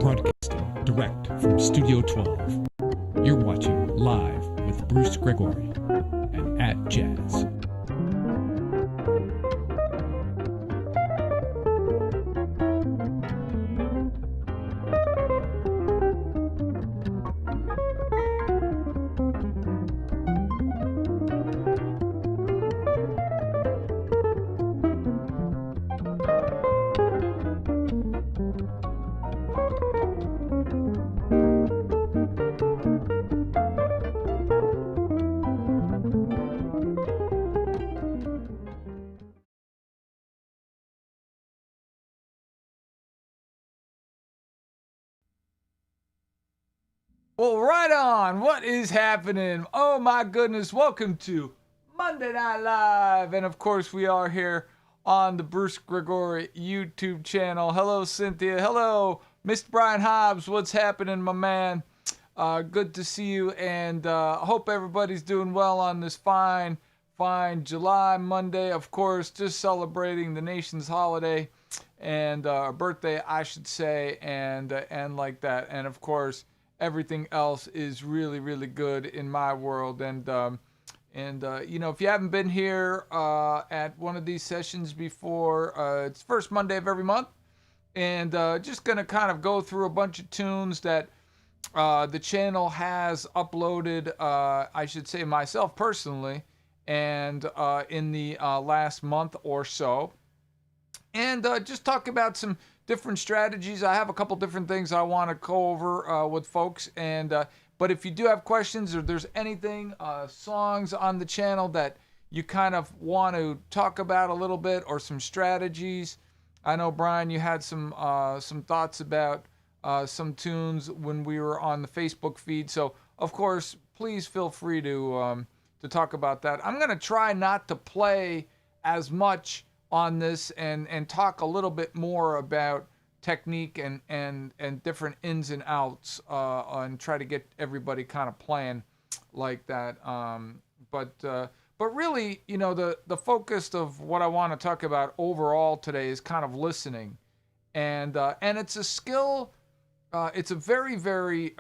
Broadcasting direct from Studio 12. You're watching Live with Bruce Gregory and at Jazz. Well, right on. What is happening? Oh my goodness. Welcome to Monday Night Live. And of course, we are here on the Bruce Gregory YouTube channel. Hello, Cynthia. Hello, Mr. Brian Hobbs. What's happening, my man? Good to see you. And hope everybody's doing well on this fine July Monday. Of course, just celebrating the nation's holiday and birthday, I should say, and like that. And of course, everything else is really, really good in my world. And you know, if you haven't been here at one of these sessions before, it's first Monday of every month. And just going to kind of go through a bunch of tunes that the channel has uploaded, I should say myself personally, and in the last month or so. And just talk about some different strategies. I have a couple different things I want to go over with folks. And but if you do have questions or there's anything, songs on the channel that you kind of want to talk about a little bit, or some strategies. I know, Brian, you had some thoughts about some tunes when we were on the Facebook feed. So of course, please feel free to talk about that. I'm going to try not to play as much on this and talk a little bit more about technique and different ins and outs and try to get everybody kind of playing like that. But really, you know, the focus of what I want to talk about overall today is kind of listening, and it's a skill. It's a very, very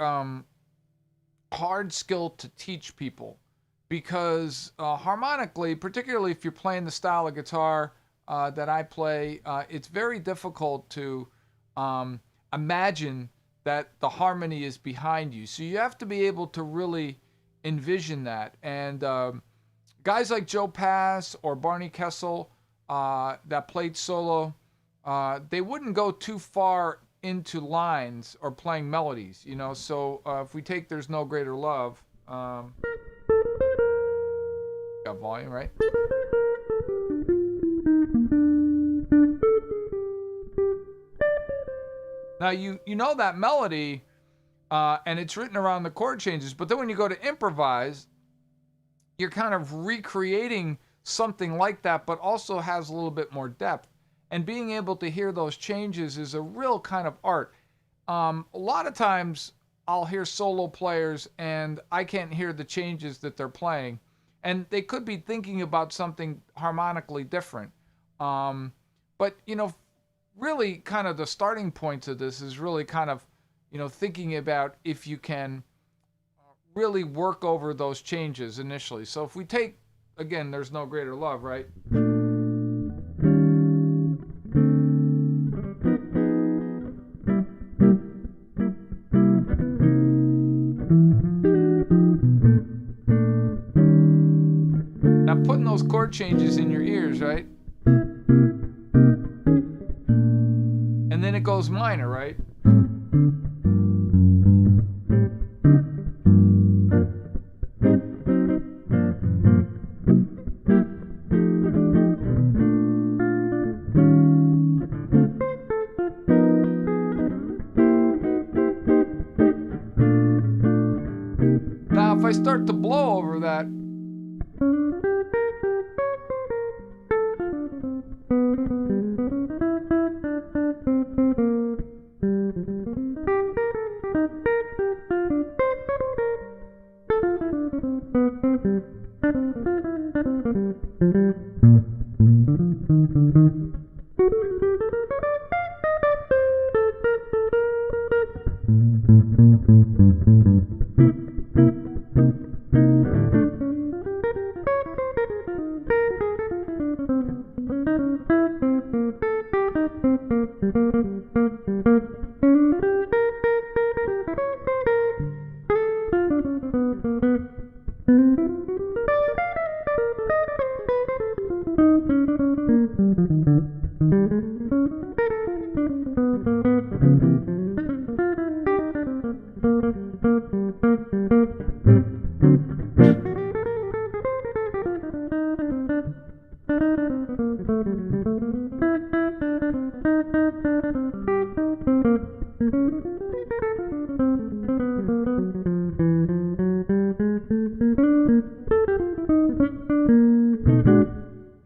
hard skill to teach people, because harmonically, particularly if you're playing the style of guitar that I play, it's very difficult to imagine that the harmony is behind you. So you have to be able to really envision that. And guys like Joe Pass or Barney Kessel that played solo, they wouldn't go too far into lines or playing melodies, you know. So if we take There's No Greater Love, got volume, right? Now, you know that melody, and it's written around the chord changes, but then when you go to improvise, you're kind of recreating something like that, but also has a little bit more depth. And being able to hear those changes is a real kind of art. A lot of times, I'll hear solo players, and I can't hear the changes that they're playing. And they could be thinking about something harmonically different. But, you know, really kind of the starting points of this is really kind of, you know, thinking about if you can really work over those changes initially. So if we take, again, There's No Greater Love, right? Now putting those chord changes in your ears, right? And then it goes minor, right? Now, if I start to blow over that,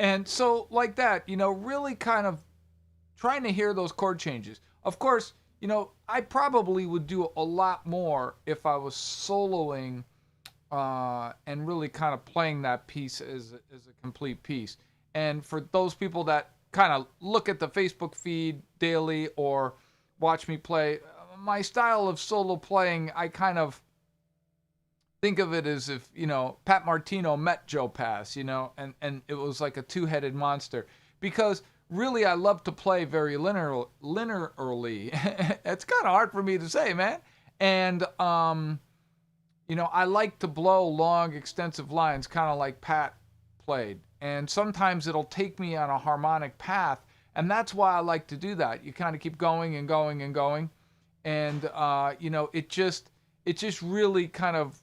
And so like that, really kind of trying to hear those chord changes. Of course, I probably would do a lot more if I was soloing and really kind of playing that piece as a complete piece. And for those people that kind of look at the Facebook feed daily or watch me play, my style of solo playing, I kind of think of it as if, Pat Martino met Joe Pass, and it was like a two-headed monster. Because really, I love to play very linearly. It's kind of hard for me to say, man. And, I like to blow long, extensive lines, kind of like Pat played. And sometimes it'll take me on a harmonic path. And that's why I like to do that. You kind of keep going and going and going. And, it just really kind of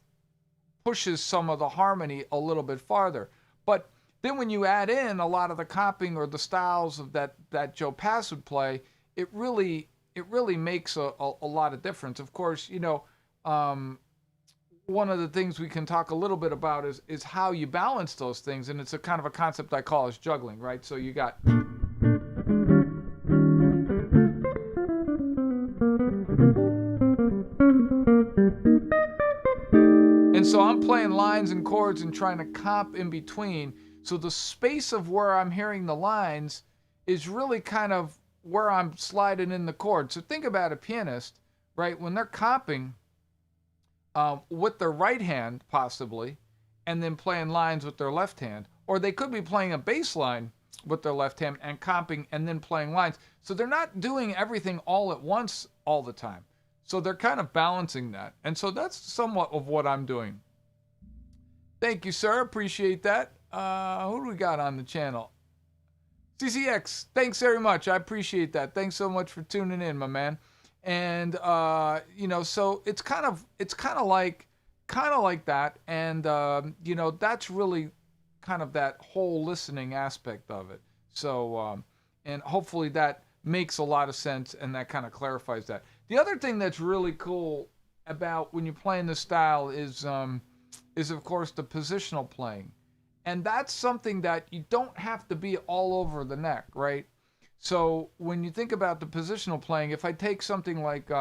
pushes some of the harmony a little bit farther. But then when you add in a lot of the comping or the styles of that Joe Pass would play, it really makes a lot of difference. Of course, one of the things we can talk a little bit about is how you balance those things, and it's a kind of a concept I call as juggling, right? So you got and so I'm playing lines and chords and trying to comp in between. So the space of where I'm hearing the lines is really kind of where I'm sliding in the chords. So think about a pianist, right? When they're comping with their right hand, possibly, and then playing lines with their left hand. Or they could be playing a bass line with their left hand and comping and then playing lines. So they're not doing everything all at once all the time. So they're kind of balancing that. And so that's somewhat of what I'm doing. Thank you, sir. Appreciate that. Who do we got on the channel? CCX, thanks very much. I appreciate that. Thanks so much for tuning in, my man. And so it's kind of like that. And that's really kind of that whole listening aspect of it. So and hopefully that makes a lot of sense and that kind of clarifies that. The other thing that's really cool about when you're playing this style is of course the positional playing. And that's something that you don't have to be all over the neck, right? So when you think about the positional playing, if I take something like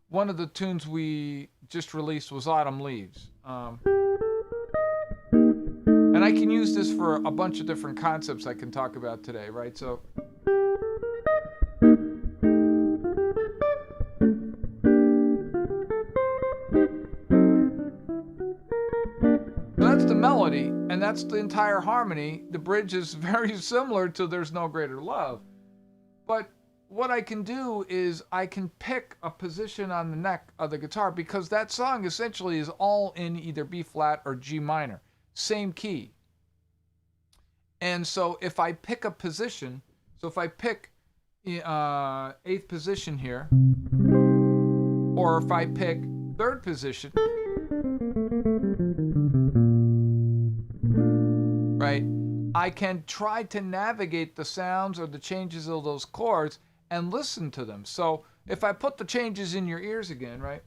one of the tunes we just released was Autumn Leaves. And I can use this for a bunch of different concepts I can talk about today, right? So that's the melody, and that's the entire harmony. The bridge is very similar to There's No Greater Love. But what I can do is I can pick a position on the neck of the guitar because that song essentially is all in either B flat or G minor. Same key. And so if I pick a position, so if I pick 8th position here, or if I pick 3rd position, right, I can try to navigate the sounds or the changes of those chords and listen to them. So if I put the changes in your ears again, right?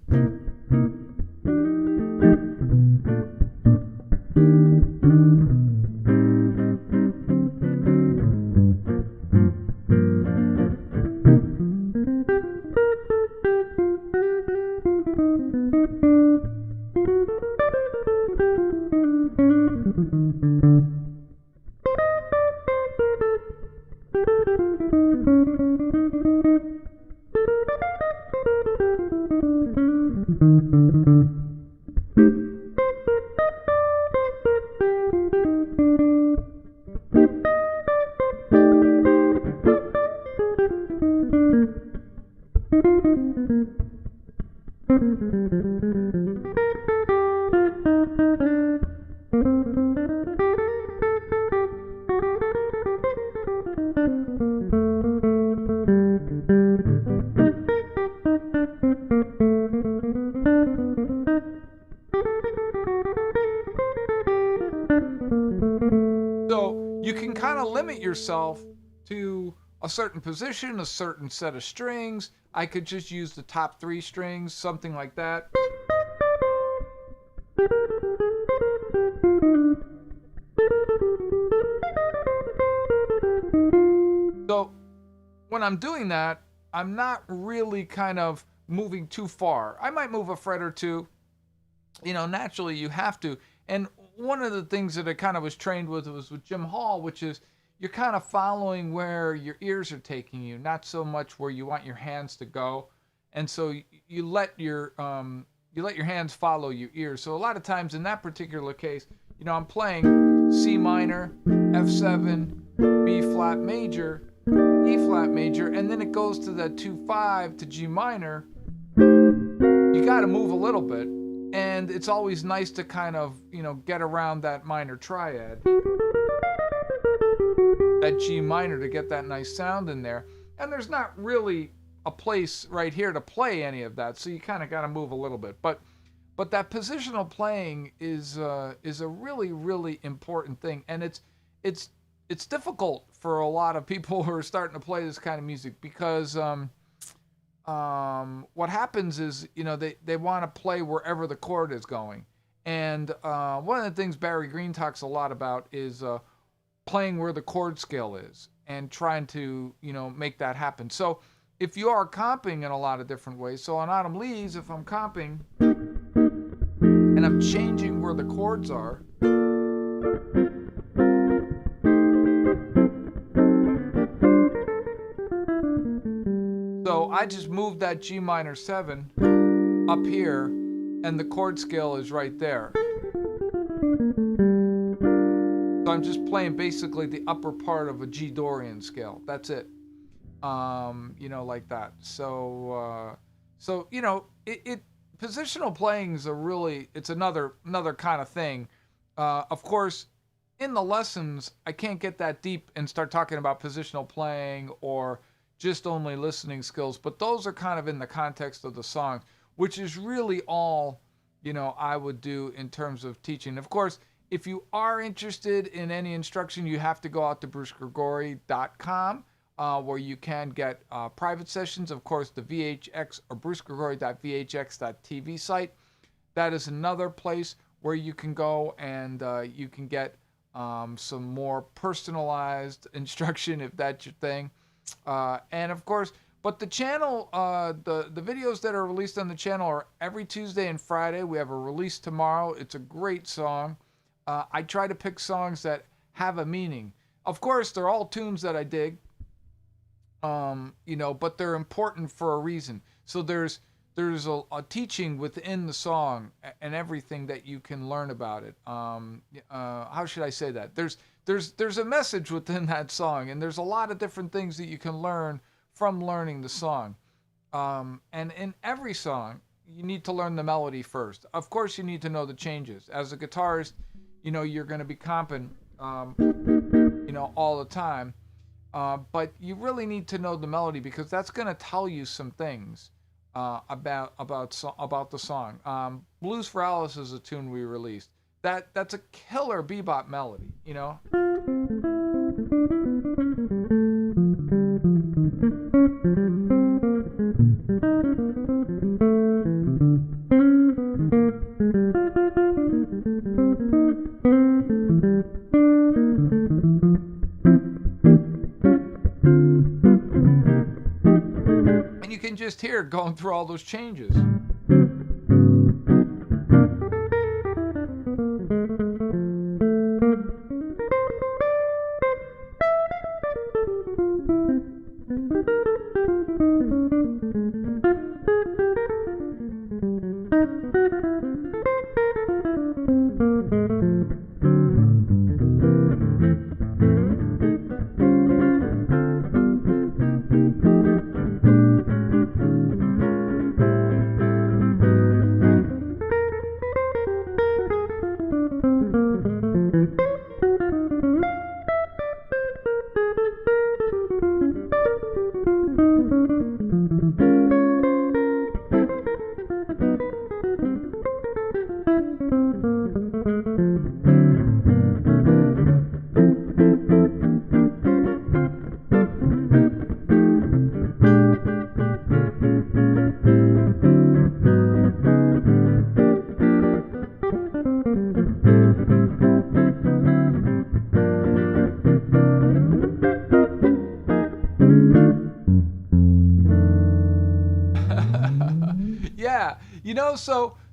Yourself to a certain position, a certain set of strings. I could just use the top 3 strings, something like that. when I'm doing that, I'm not really kind of moving too far. I might move a fret or two. Naturally you have to. And one of the things that I kind of was trained with was with Jim Hall, which is you're kind of following where your ears are taking you, not so much where you want your hands to go. And so you let your hands follow your ears. So a lot of times in that particular case, I'm playing C minor, F7, B flat major, E flat major, and then it goes to that 2-5 to G minor. You got to move a little bit, and it's always nice to kind of, get around that minor triad, that G minor, to get that nice sound in there. And there's not really a place right here to play any of that, so you kind of got to move a little bit. But that positional playing is a really, really important thing, and it's difficult for a lot of people who are starting to play this kind of music, because what happens is, they want to play wherever the chord is going. And one of the things Barry Green talks a lot about is playing where the chord scale is and trying to, make that happen. So if you are comping in a lot of different ways, so on Autumn Leaves, if I'm comping and I'm changing where the chords are, so I just moved that G minor 7 up here, and the chord scale is right there. So I'm just playing basically the upper part of a G Dorian scale. That's it. Like that. So positional playing is it's another kind of thing. Of course, in the lessons, I can't get that deep and start talking about positional playing or just only listening skills, but those are kind of in the context of the song, which is really all, I would do in terms of teaching. Of course, if you are interested in any instruction, you have to go out to brucegregory.com, where you can get private sessions. Of course, the VHX or brucegregory.vhx.tv site. That is another place where you can go and you can get some more personalized instruction if that's your thing. And of course, but the channel, the videos that are released on the channel are every Tuesday and Friday. We have a release tomorrow. It's a great song. I try to pick songs that have a meaning. Of course, they're all tunes that I dig, but they're important for a reason. So there's a teaching within the song and everything that you can learn about it. How should I say that? There's a message within that song, and there's a lot of different things that you can learn from learning the song. And in every song, you need to learn the melody first. Of course, you need to know the changes. As a guitarist, you're going to be comping, all the time. But you really need to know the melody, because that's going to tell you some things about the song. Blues for Alice is a tune we released. That's a killer bebop melody, And you can just hear it going through all those changes.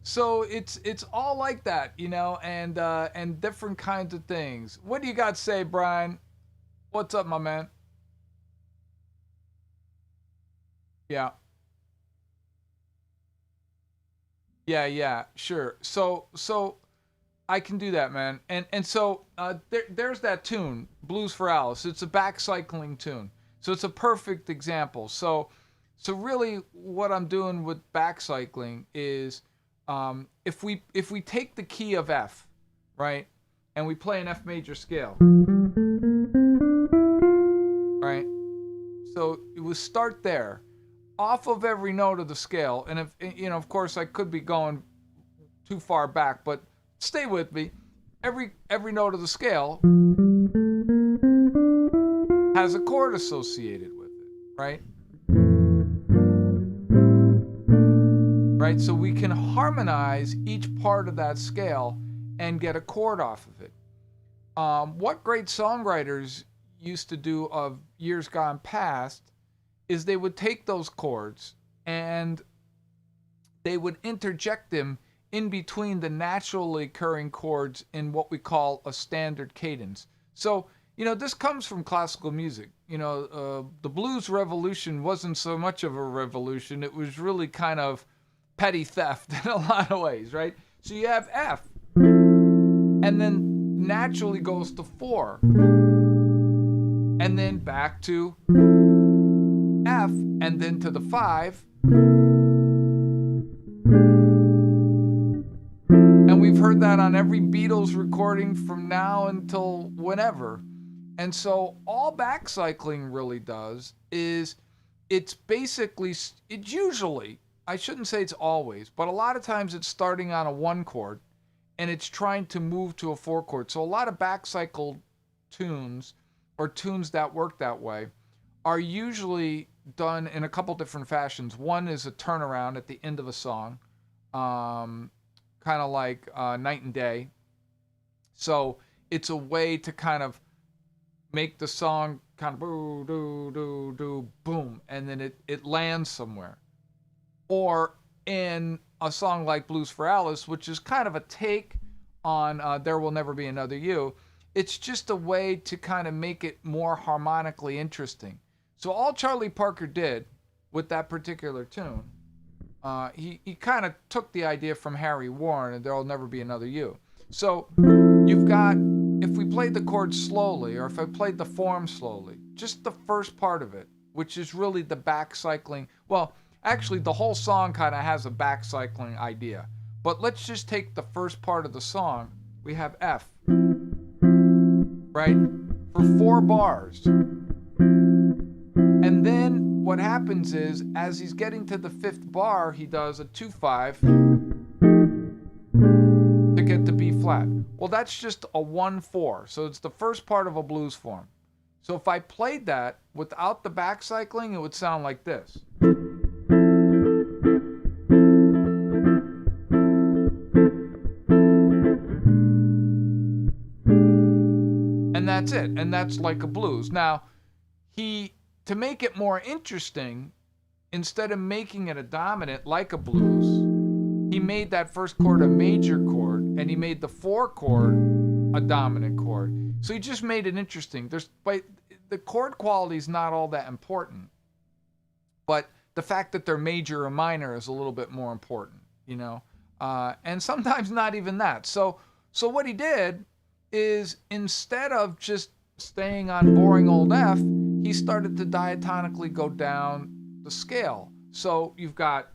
So it's all like that, and different kinds of things. What do you got to say, Brian? What's up, my man? Yeah. Yeah, sure. So I can do that, man. And so there's that tune, Blues for Alice. It's a back cycling tune. So it's a perfect example. So really what I'm doing with back cycling is if we take the key of F, right? And we play an F major scale, right? So it would start there, off of every note of the scale. And if of course I could be going too far back, but stay with me. Every note of the scale has a chord associated with it, right? Right? So we can harmonize each part of that scale and get a chord off of it. What great songwriters used to do of years gone past is they would take those chords and they would interject them in between the naturally occurring chords in what we call a standard cadence. So, this comes from classical music. The blues revolution wasn't so much of a revolution. It was really kind of petty theft in a lot of ways, right? So you have F, and then naturally goes to 4, and then back to F, and then to the 5. And we've heard that on every Beatles recording from now until whenever. And so all back cycling really does is it's usually, I shouldn't say it's always, but a lot of times it's starting on a 1 chord and it's trying to move to a 4 chord. So a lot of back cycle tunes or tunes that work that way are usually done in a couple different fashions. One is a turnaround at the end of a song, kind of like Night and Day. So it's a way to kind of make the song kind of boo, do, do, do, boom, and then it lands somewhere. Or in a song like Blues for Alice, which is kind of a take on There Will Never Be Another You, it's just a way to kind of make it more harmonically interesting. So all Charlie Parker did with that particular tune, he kind of took the idea from Harry Warren and There'll Never Be Another You. So you've got, if we played the chord slowly, or if I played the form slowly, just the first part of it, which is really the back cycling. Well, actually the whole song kind of has a back cycling idea. But let's just take the first part of the song. We have F, right? For 4 bars. And then what happens is, as he's getting to the 5th bar, he does a 2-5 to get to B flat. Well, that's just a 1-4. So it's the first part of a blues form. So if I played that without the back cycling, it would sound like this. And that's it. And that's like a blues. Now, to make it more interesting, instead of making it a dominant like a blues, he made that first chord a major chord, and he made the 4 chord a dominant chord. So he just made it interesting. But the chord quality is not all that important, but the fact that they're major or minor is a little bit more important, and sometimes not even that. So what he did is, instead of just staying on boring old F, he started to diatonically go down the scale. So you've got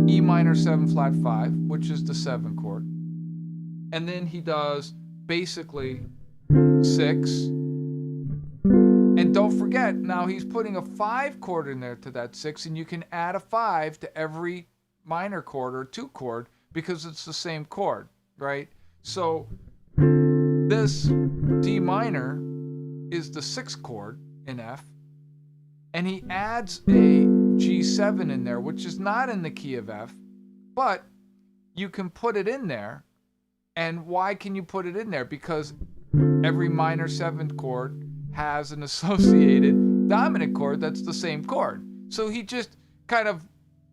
E minor 7 flat 5, which is the 7 chord. And then he does basically 6. And don't forget, now he's putting a 5 chord in there to that 6, and you can add a 5 to every minor chord or 2 chord because it's the same chord, right? So this D minor is the 6th chord in F, and he adds a G7 in there, which is not in the key of F, but you can put it in there. And why can you put it in there? Because every minor 7th chord has an associated dominant chord that's the same chord. So he just kind of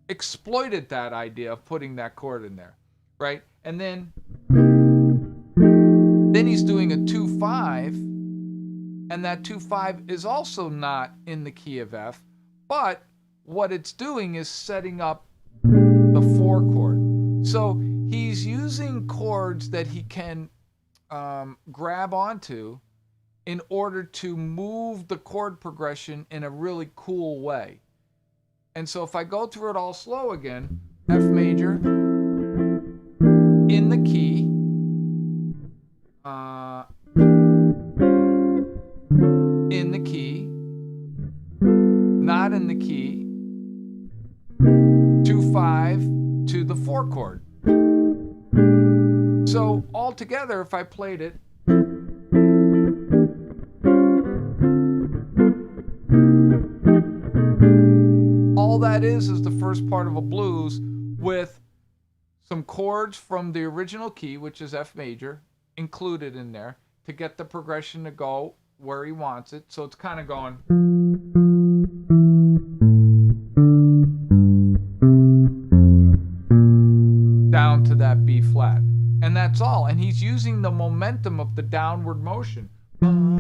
exploited that idea of putting that chord in there, right? And then he's doing a 2/5, and that 2/5 is also not in the key of F, but what it's doing is setting up the 4 chord. So he's using chords that he can grab onto in order to move the chord progression in a really cool way. And so if I go through it all slow again, F major, in the key, in the key, not in the key, 2/5 to the 4 chord. So altogether, if I played it, all that is the first part of a blues with some chords from the original key, which is F major, included in there to get the progression to go where he wants it. So it's kind of going down to that B flat. And that's all. And he's using the momentum of the downward motion. And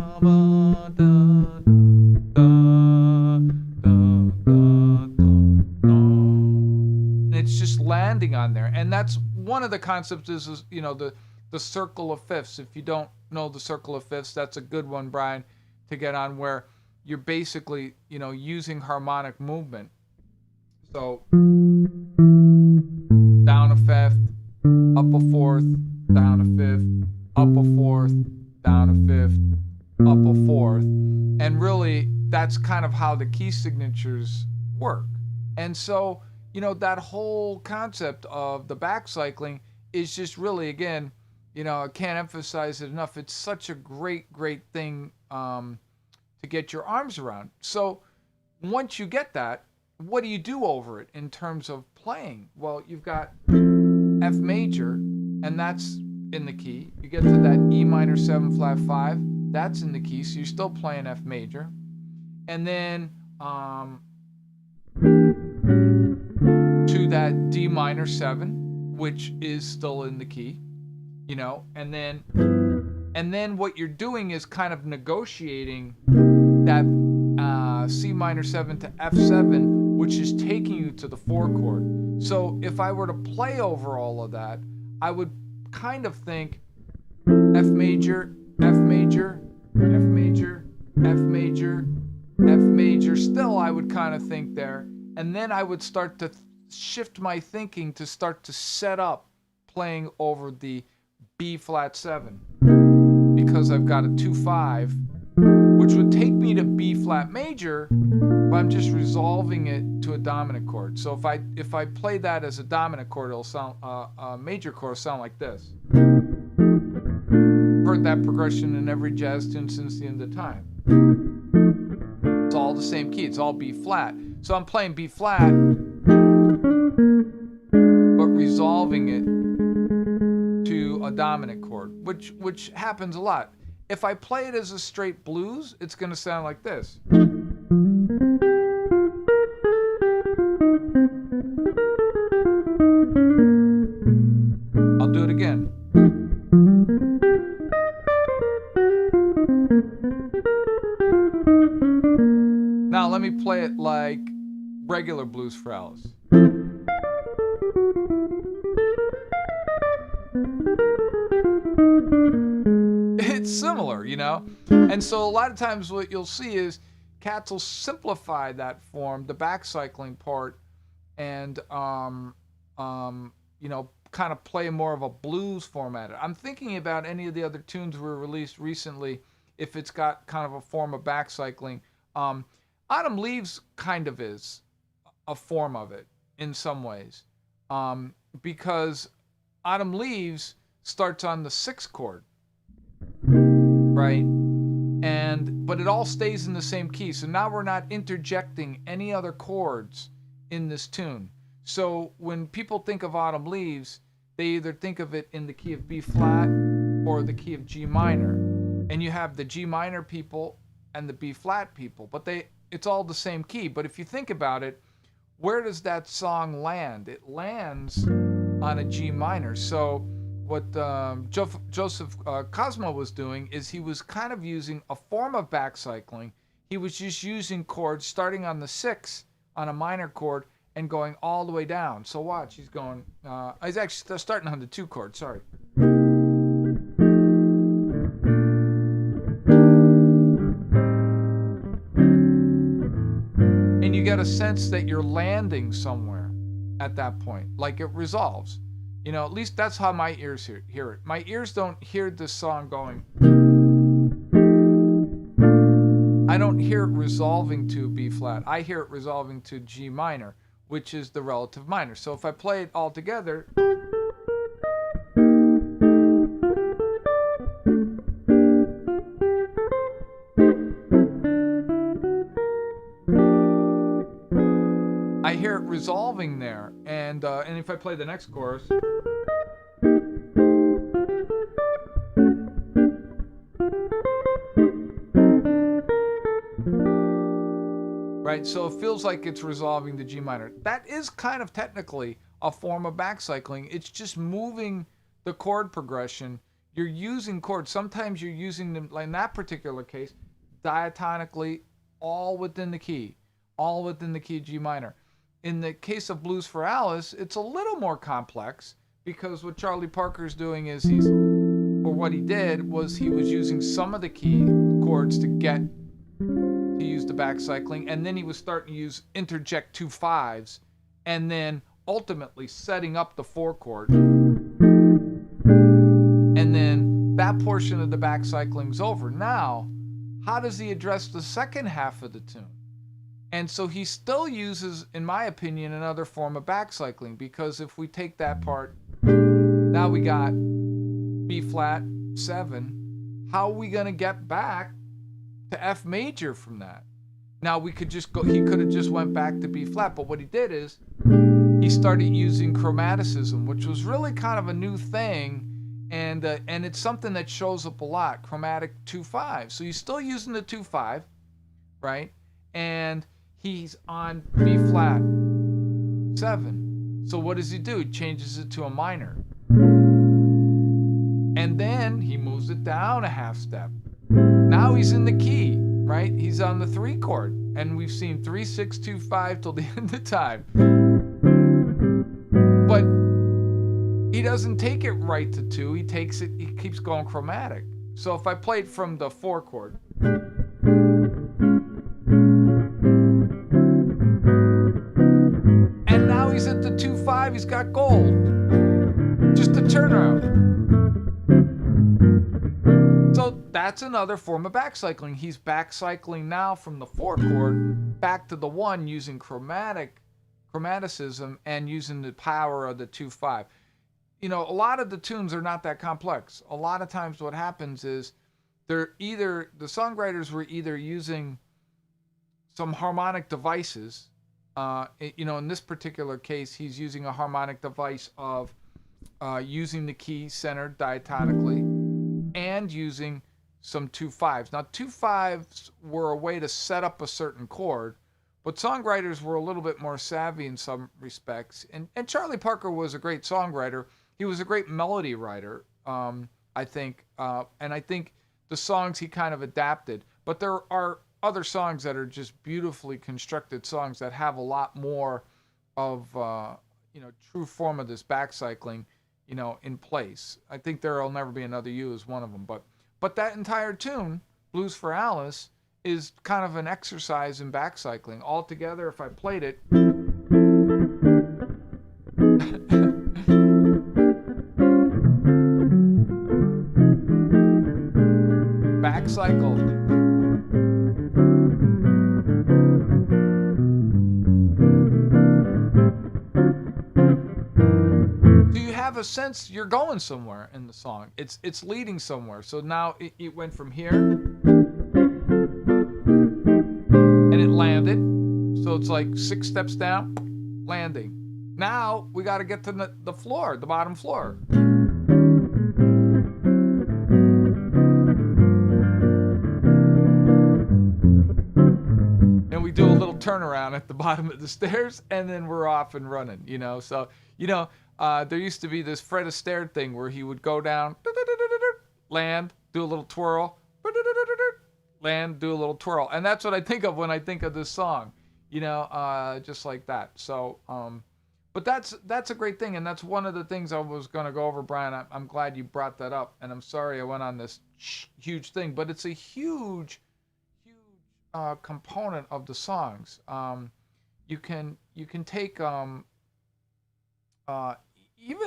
it's just landing on there. And that's one of the concepts is you know, the circle of fifths. If you don't know the circle of fifths, that's a good one, Brian, to get on, where you're basically, you know, using harmonic movement. So down a fifth, up a fourth, down a fifth, up a fourth, down a fifth, up a fourth. And really, that's kind of how the key signatures work. And so, you know, that whole concept of the back cycling is just really, again, you know, I can't emphasize it enough. It's such a great thing to get your arms around. So once you get that, what do you do over it in terms of playing? Well, you've got F major, and that's in the key. You get to that E minor 7 flat 5, that's in the key, so you're still playing F major. And then to that D minor 7, which is still in the key, you know, and then what you're doing is kind of negotiating that C minor 7 to F7, which is taking you to the 4 chord. So if I were to play over all of that, I would kind of think F major, F major, F major, F major, F major. Still, I would kind of think there. And then I would start to shift my thinking to start to set up playing over the B flat 7, because I've got a 2/5, which would take me to B flat major, but I'm just resolving it to a dominant chord. So if I play that as a dominant chord, it'll sound a major chord will sound like this. Heard that progression in every jazz tune since the end of time. It's all the same key. It's all B flat. So I'm playing B flat, but resolving it to a dominant chord, which happens a lot. If I play it as a straight blues, it's going to sound like this. I'll do it again. Now let me play it like regular blues for Alice. It's similar, you know? And so a lot of times what you'll see is cats will simplify that form, the back cycling part, and you know, kind of play more of a blues format. I'm thinking about any of the other tunes were released recently, if it's got kind of a form of back cycling. Autumn Leaves kind of is a form of it in some ways, because Autumn Leaves starts on the 6th chord, right? But it all stays in the same key. So now we're not interjecting any other chords in this tune. So when people think of Autumn Leaves, they either think of it in the key of B flat or the key of G minor. And you have the G minor people and the B flat people, but it's all the same key. But if you think about it, where does that song land? It lands on a G minor. So what Joseph Cosmo was doing is he was kind of using a form of backcycling. He was just using chords starting on the 6 on a minor chord and going all the way down. So watch, he's going, he's actually starting on the 2 chord, sorry. And you get a sense that you're landing somewhere at that point, like it resolves. You know, at least that's how my ears hear it. My ears don't hear this song going. I don't hear it resolving to B flat. I hear it resolving to G minor, which is the relative minor. So if I play it all together, I hear it resolving there. And if I play the next chorus, right? So it feels like it's resolving to G minor. That is kind of technically a form of backcycling. It's just moving the chord progression. You're using chords. Sometimes you're using them, like in that particular case, diatonically, all within the key G minor. In the case of Blues for Alice, it's a little more complex because what Charlie Parker's doing is what he did was he was using some of the key chords to use the backcycling, and then he was starting to use interject 2 5s, and then ultimately setting up the 4 chord. And then that portion of the backcycling's over. Now, how does he address the second half of the tune? And so he still uses, in my opinion, another form of backcycling, because if we take that part, now we got B flat 7. How are we going to get back to F major from that? Now we could just go, he could have just went back to B flat, but what he did is he started using chromaticism, which was really kind of a new thing, and it's something that shows up a lot, chromatic 2 5. So he's still using the 2 5, right? And he's on B flat 7. So what does he do? He changes it to a minor. And then he moves it down a half step. Now he's in the key, right? He's on the 3 chord. And we've seen 3, 6, 2, 5 till the end of time. But he doesn't take it right to 2. He takes it, he keeps going chromatic. So if I played from the 4 chord, and now he's at the 2 5, he's got gold. Just a turnaround. So that's another form of backcycling. He's backcycling now from the 4 chord back to the 1 using chromaticism and using the power of the 2 5. You know, a lot of the tunes are not that complex. A lot of times what happens is the songwriters were either using some harmonic devices. You know, in this particular case, he's using a harmonic device of using the key centered diatonically and using some 2 5s. Now, 2 5s were a way to set up a certain chord, but songwriters were a little bit more savvy in some respects. And Charlie Parker was a great songwriter. He was a great melody writer, I think. And I think the songs he kind of adapted. But there are other songs that are just beautifully constructed songs that have a lot more of, true form of this backcycling, in place. I think There'll Never Be Another You is one of them. But that entire tune, Blues for Alice, is kind of an exercise in backcycling. Altogether, if I played it, backcycle. So you have a sense you're going somewhere in the song. It's leading somewhere. So now it went from here and it landed. So it's like 6 steps down, landing. Now we got to get to the floor, the bottom floor. And we do a little turnaround at the bottom of the stairs, and then we're off and running, you know. So, you know, there used to be this Fred Astaire thing where he would go down, land, do a little twirl, land, do a little twirl. And that's what I think of when I think of this song, you know, just like that. So, but that's a great thing, and that's one of the things I was going to go over, Brian. I'm glad you brought that up, and I'm sorry I went on this huge thing, but it's a huge component of the songs. You can take even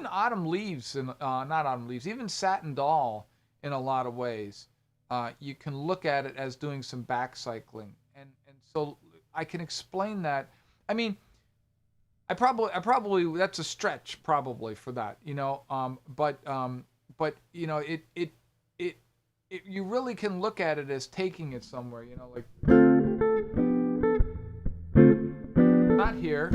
Autumn Leaves and not Autumn Leaves, even Satin Doll in a lot of ways. You can look at it as doing some back cycling, and so I can explain that. I mean, I probably that's a stretch probably for that, you know. But you know, it you really can look at it as taking it somewhere, you know, like not here.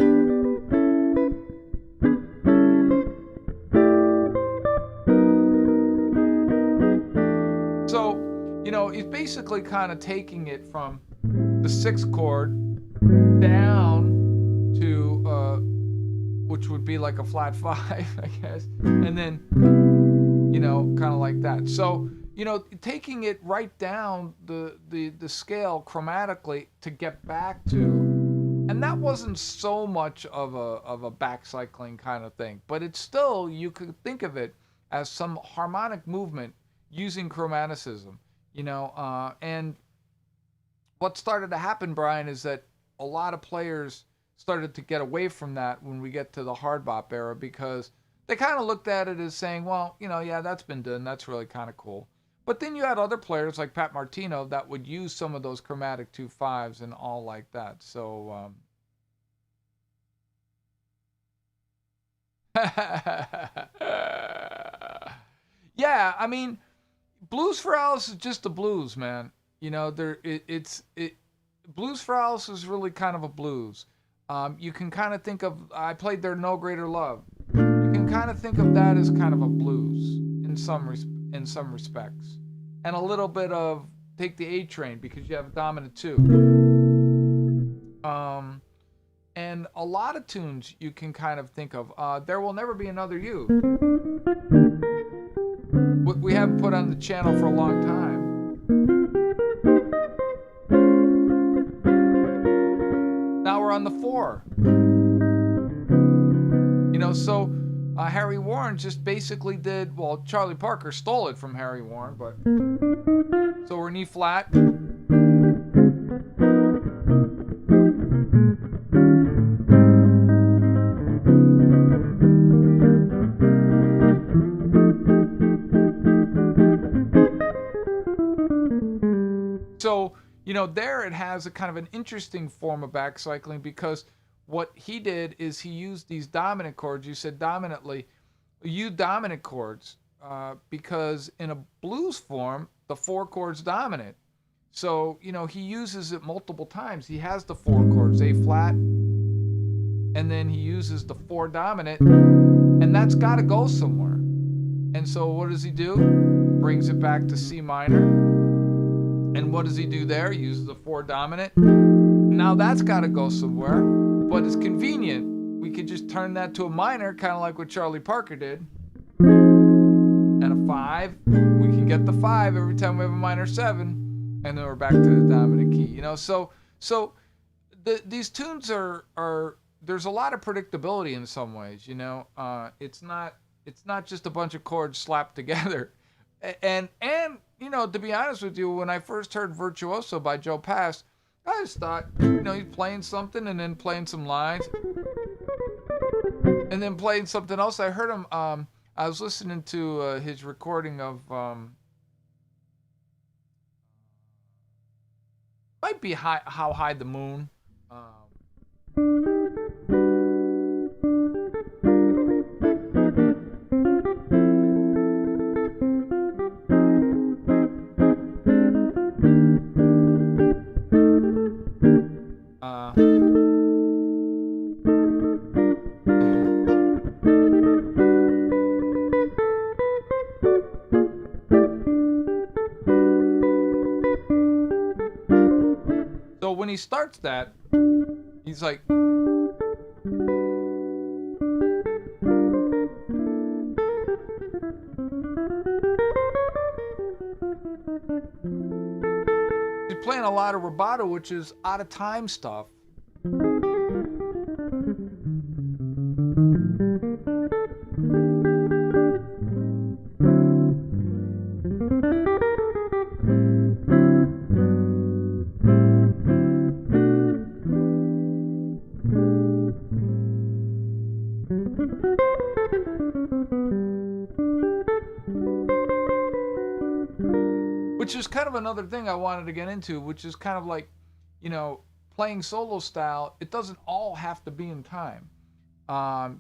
So, you know, he's basically kind of taking it from the 6th chord down to which would be like a flat 5, I guess, and then, you know, kind of like that. So, you know, taking it right down the scale chromatically to get back to, and that wasn't so much of a back cycling kind of thing, but it's still, you could think of it as some harmonic movement using chromaticism, you know. And what started to happen, Brian, is that a lot of players started to get away from that when we get to the hard bop era, because they kind of looked at it as saying, well, you know, yeah, that's been done, that's really kind of cool. But then you had other players like Pat Martino that would use some of those chromatic 2/5s and all like that. So yeah, I mean, Blues for Alice is just the blues, man. You know, Blues for Alice is really kind of a blues. You can kind of think of, I played their No Greater Love. You can kind of think of that as kind of a blues in some respects, and a little bit of Take the A Train, because you have a dominant 2. And a lot of tunes you can kind of think of. There Will Never Be Another You. We haven't put on the channel for a long time. Now we're on the 4. You know, so Harry Warren just basically did, well, Charlie Parker stole it from Harry Warren, but so we're in E flat. So, you know, there it has a kind of an interesting form of back cycling, because what he did is he used these dominant chords. You said dominantly, you dominant chords, because in a blues form, the 4 chords dominant. So, you know, he uses it multiple times. He has the 4 chords, A flat, and then he uses the 4 dominant, and that's got to go somewhere. And so what does he do? Brings it back to C minor. And what does he do there? He uses the 4 dominant. Now that's got to go somewhere, but it's convenient. We could just turn that to a minor, kind of like what Charlie Parker did. And a 5. We can get the 5 every time we have a minor 7, and then we're back to the dominant key. You know, so these tunes are there's a lot of predictability in some ways. You know, it's not just a bunch of chords slapped together. And you know, to be honest with you, when I first heard Virtuoso by Joe Pass, I just thought, you know, he's playing something and then playing some lines and then playing something else. I heard him, I was listening to his recording of, might be How High the Moon. So when he starts that, he's like, he's playing a lot of rubato, which is out of time stuff. Which is kind of another thing I wanted to get into, which is kind of like, playing solo style. It doesn't all have to be in time.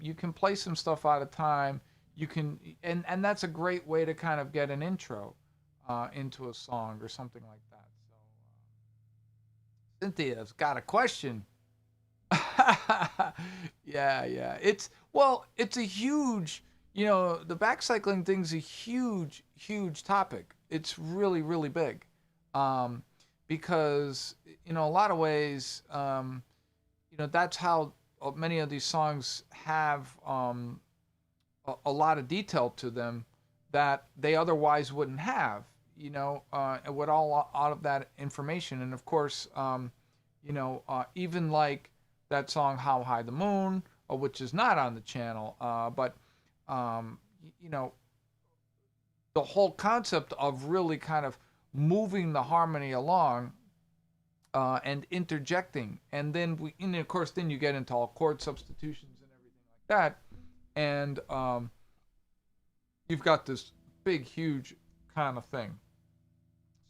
You can play some stuff out of time. You can, and that's a great way to kind of get an intro into a song or something like that. So, Cynthia's got a question. Yeah. It's a huge, the backcycling thing's a huge topic. It's really, really big. Because, a lot of ways, that's how many of these songs have a lot of detail to them that they otherwise wouldn't have, with all out of that information. And of course, even like that song How High the Moon, which is not on the channel, but the whole concept of really kind of moving the harmony along and interjecting, and then of course then you get into all chord substitutions and everything like that, and you've got this big huge kind of thing.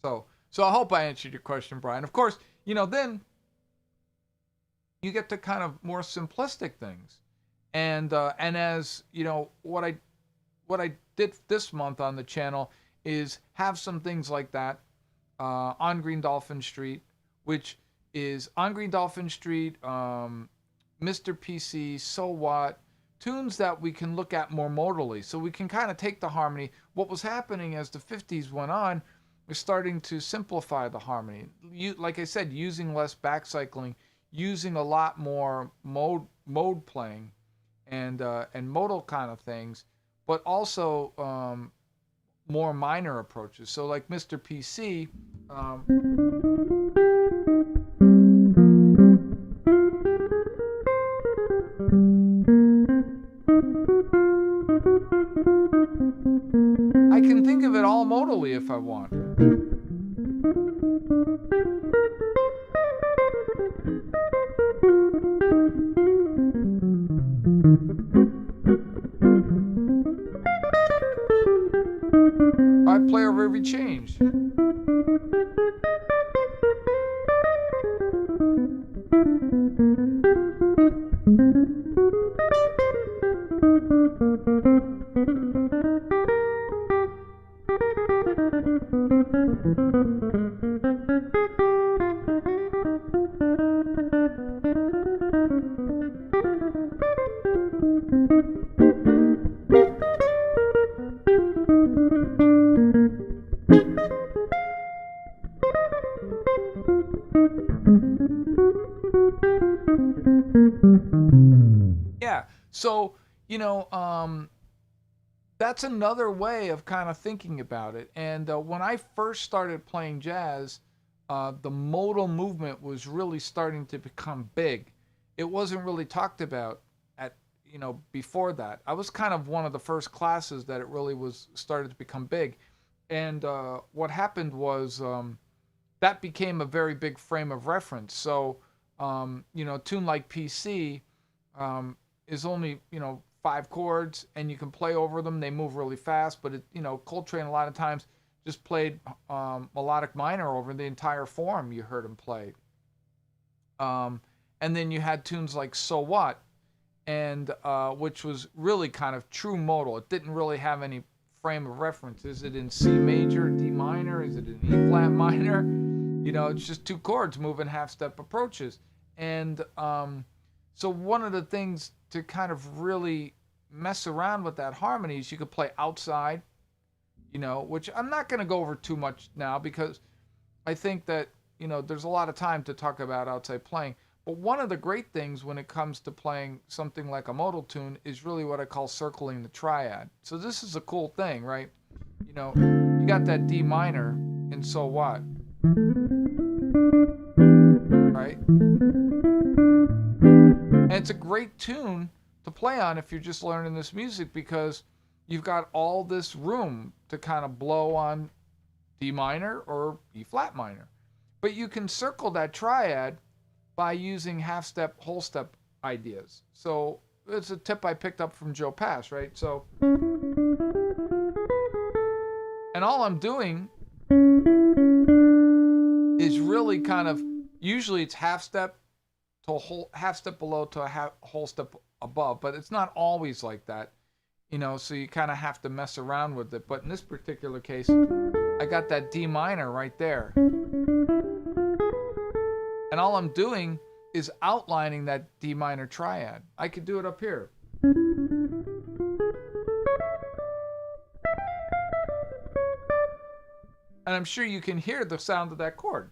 So I hope I answered your question, Brian. Of course, then you get to kind of more simplistic things, and as what I did this month on the channel is have some things like that on Green Dolphin Street, which is on Green Dolphin Street, Mr.PC, So What, tunes that we can look at more modally. So we can kind of take the harmony. What was happening as the 50s went on, we're starting to simplify the harmony. Like I said, using less backcycling, using a lot more mode playing and modal kind of things, but also more minor approaches. So like Mr.PC, I can think of it all modally if I want. I play over every change. Yeah, so, that's another way of kind of thinking about it. And when I first started playing jazz, the modal movement was really starting to become big. It wasn't really talked about before that. I was kind of one of the first classes that it really was started to become big. And what happened was that became a very big frame of reference. So, a tune like PC is only, 5 chords, and you can play over them. They move really fast, but Coltrane a lot of times just played melodic minor over the entire form. You heard him play. And then you had tunes like So What, and which was really kind of true modal. It didn't really have any frame of reference. Is it in C major, D minor? Is it in E flat minor? It's just 2 chords moving half-step approaches. And so one of the things to kind of really mess around with that harmony is you could play outside, which I'm not going to go over too much now, because I think that, there's a lot of time to talk about outside playing. But one of the great things when it comes to playing something like a modal tune is really what I call circling the triad. So this is a cool thing, right? You got that D minor, and so what? Right? And it's a great tune to play on if you're just learning this music, because you've got all this room to kind of blow on D minor or E flat minor. But you can circle that triad by using half step, whole step ideas. So it's a tip I picked up from Joe Pass, right? So, and all I'm doing is really kind of, usually it's half step to a half step below to a whole step above, but it's not always like that, so you kind of have to mess around with it. But in this particular case, I got that D minor right there. And all I'm doing is outlining that D minor triad. I could do it up here. And I'm sure you can hear the sound of that chord.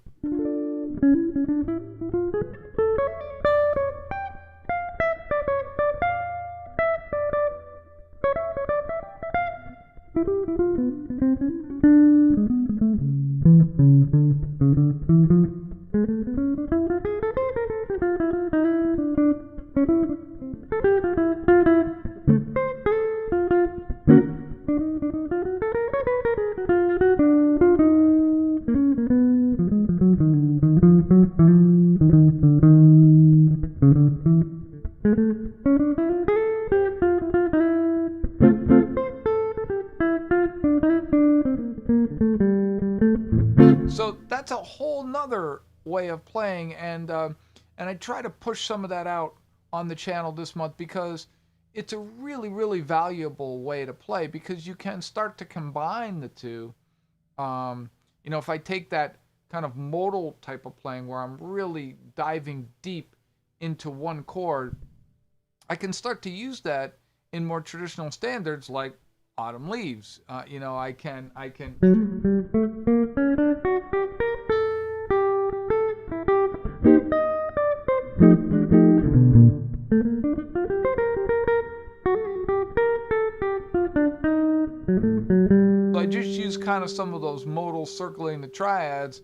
So that's a whole nother way of playing, and I try to push some of that out on the channel this month, because it's a really, really valuable way to play, because you can start to combine the two. If I take that kind of modal type of playing where I'm really diving deep into one chord, I can start to use that in more traditional standards like Autumn Leaves. I can. So I just use kind of some of those modal circling the triads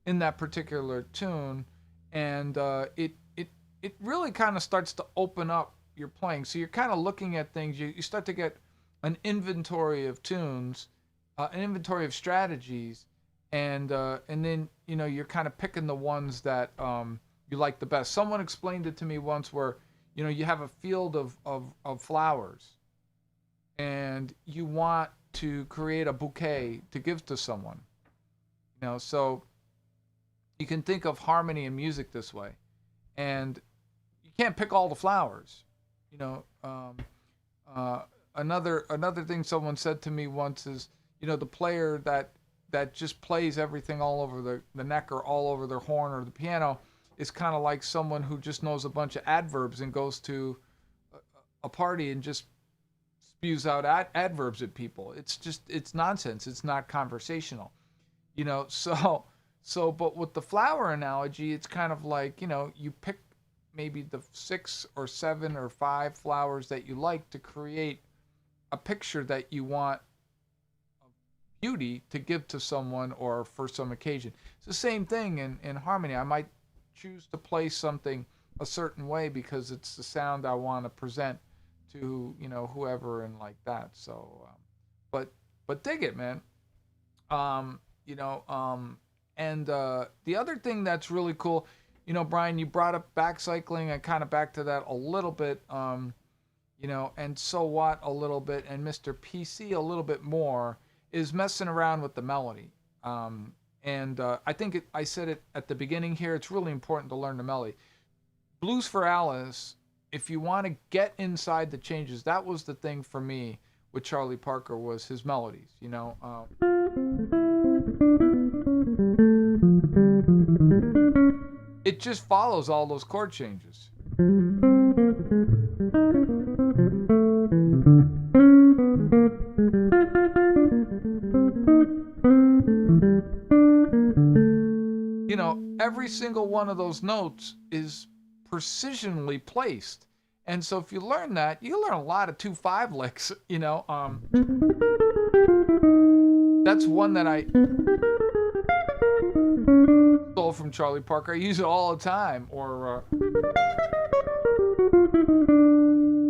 in that particular tune, and it really kind of starts to open up your playing. So you're kind of looking at things. You start to get an inventory of tunes, an inventory of strategies, and then you're kind of picking the ones that you like the best. Someone explained it to me once, where you have a field of flowers, and you want to create a bouquet to give to someone. So you can think of harmony in music this way, and you can't pick all the flowers. Another thing someone said to me once is, the player that just plays everything all over the neck or all over their horn or the piano is kind of like someone who just knows a bunch of adverbs and goes to a party and just spews out adverbs at people. It's nonsense. It's not conversational. But with the flower analogy, it's kind of like, you pick maybe the 6 or 7 or 5 flowers that you like to create a picture that you want of beauty to give to someone or for some occasion. It's the same thing in harmony. I might choose to play something a certain way because it's the sound I want to present to whoever and like that. So but dig it, man. And the other thing that's really cool, Brian, you brought up backcycling and kind of back to that a little bit, and So What a little bit, and Mr.PC a little bit more, is messing around with the melody. I think I said it at the beginning here, it's really important to learn the melody. Blues for Alice, if you want to get inside the changes, that was the thing for me with Charlie Parker, was his melodies, it just follows all those chord changes. every single one of those notes is precisionally placed. And so if you learn that, you learn a lot of 2/5 licks, you know. That's one that I stole from Charlie Parker. I use it all the time. Or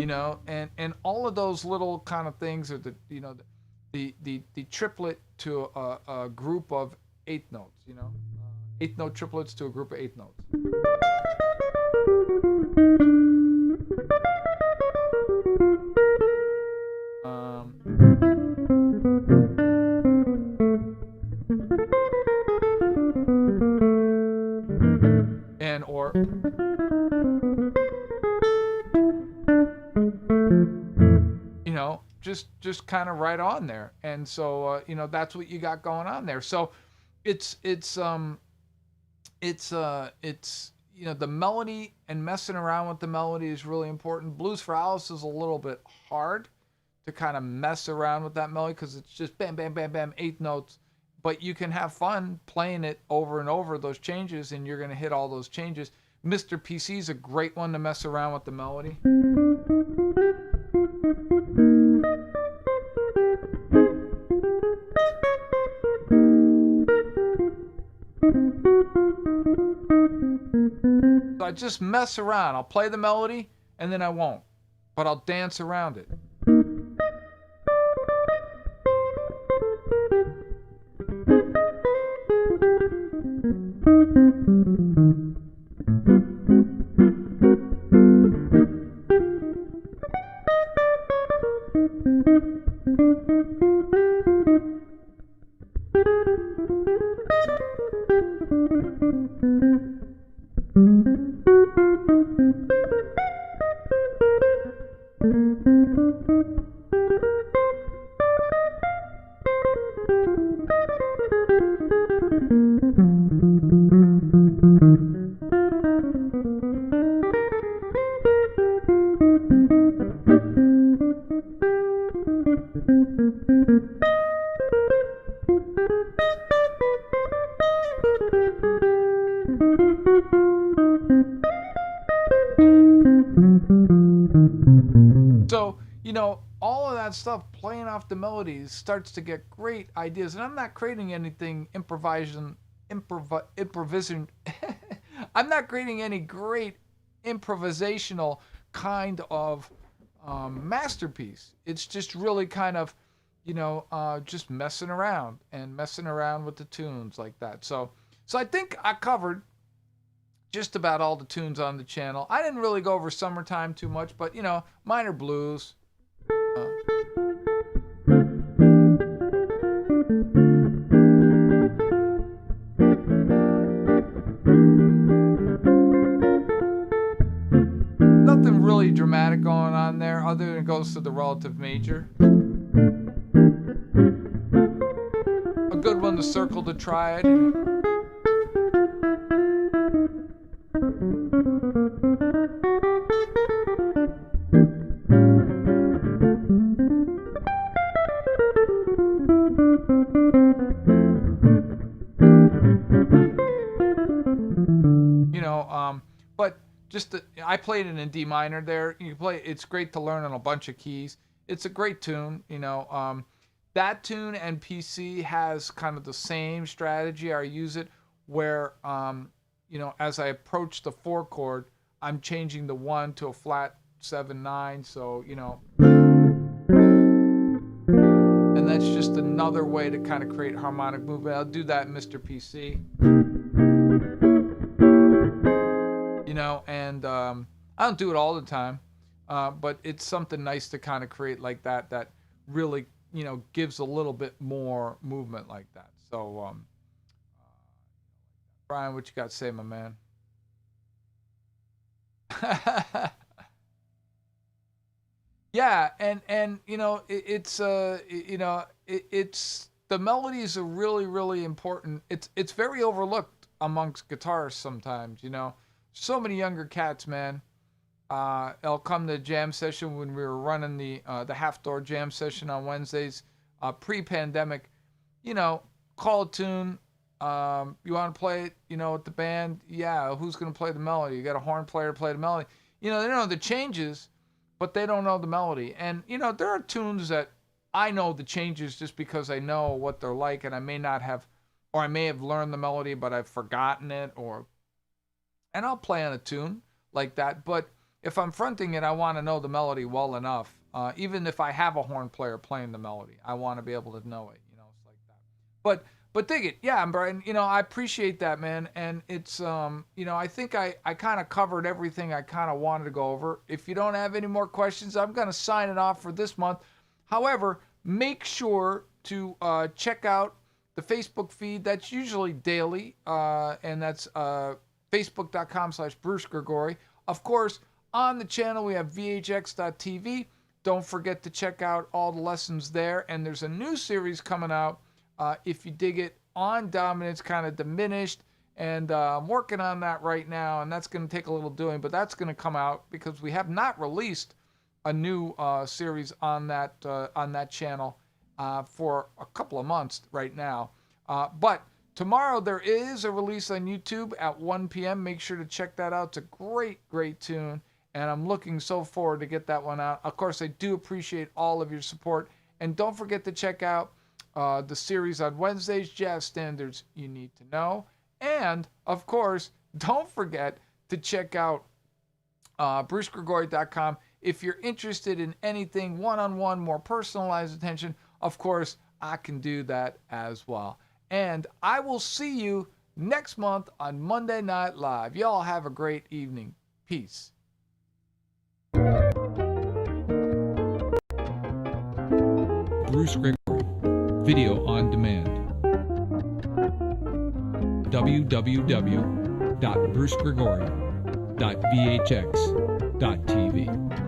you know, and all of those little kind of things are the, you know, the triplet to a group of 8 notes, you know, 8-note triplets to a group of 8 notes. And or you know, just kind of right on there. And so you know, that's what you got going on there. So it's you know, the melody and messing around with the melody is really important. Blues for Alice is a little bit hard to kind of mess around with that melody because it's just bam, bam, bam, bam, 8 notes. But you can have fun playing it over and over, those changes, and you're going to hit all those changes. Mr.PC is a great one to mess around with the melody. So I just mess around. I'll play the melody, and then I won't. But I'll dance around it. So, you know, all of that stuff playing off the melodies starts to get great ideas. And I'm not creating anything improvisation. I'm not creating any great improvisational kind of masterpiece. It's just really kind of, you know, just messing around with the tunes like that. So I think I covered just about all the tunes on the channel. I didn't really go over Summertime too much, but, you know, minor blues. Nothing really dramatic going on there other than it goes to the relative major. A good one to circle the triad. You know, but just I played it in D minor there. You play, it's great to learn on a bunch of keys. It's a great tune, you know. That tune and PC has kind of the same strategy. I use it where, you know, as I approach the 4 chord, I'm changing the 1 to a flat 7/9. So, you know, and that's just another way to kind of create harmonic movement. I'll do that in Mr.PC. You know, and I don't do it all the time, but it's something nice to kind of create like that, that really, you know, gives a little bit more movement like that. So, Brian, what you got to say, my man? Yeah, and you know, it's you know, it's the melodies are really, really important. It's very overlooked amongst guitarists sometimes, you know. So many younger cats, man. They'll come to jam session when we were running the half door jam session on Wednesdays, pre-pandemic. You know, call a tune, You want to play it, with the band? Yeah, who's going to play the melody? You got a horn player to play the melody. They know the changes, but they don't know the melody. And, there are tunes that I know the changes just because I know what they're like, and I may have learned the melody, but I've forgotten it, and I'll play on a tune like that. But if I'm fronting it, I want to know the melody well enough. Even if I have a horn player playing the melody, I want to be able to know it. It's like that. But dig it, yeah, Brian. I appreciate that, man. And it's I think I kind of covered everything I kind of wanted to go over. If you don't have any more questions, I'm gonna sign it off for this month. However, make sure to check out the Facebook feed. That's usually daily, and that's facebook.com/Bruce Gregory. Of course, on the channel we have vhx.tv. Don't forget to check out all the lessons there. And there's a new series coming out, if you dig it, on dominance, kind of diminished. And I'm working on that right now, and that's going to take a little doing, but that's going to come out because we have not released a new series on that channel for a couple of months right now. But tomorrow there is a release on YouTube at 1 p.m. Make sure to check that out. It's a great, great tune, and I'm looking so forward to get that one out. Of course, I do appreciate all of your support, and don't forget to check out the series on Wednesdays, Jazz Standards You Need to Know. And, of course, don't forget to check out BruceGregory.com. If you're interested in anything one-on-one, more personalized attention, of course, I can do that as well. And I will see you next month on Monday Night Live. Y'all have a great evening. Peace. Bruce Gregory, video on demand. www.brucegregory.vhx.tv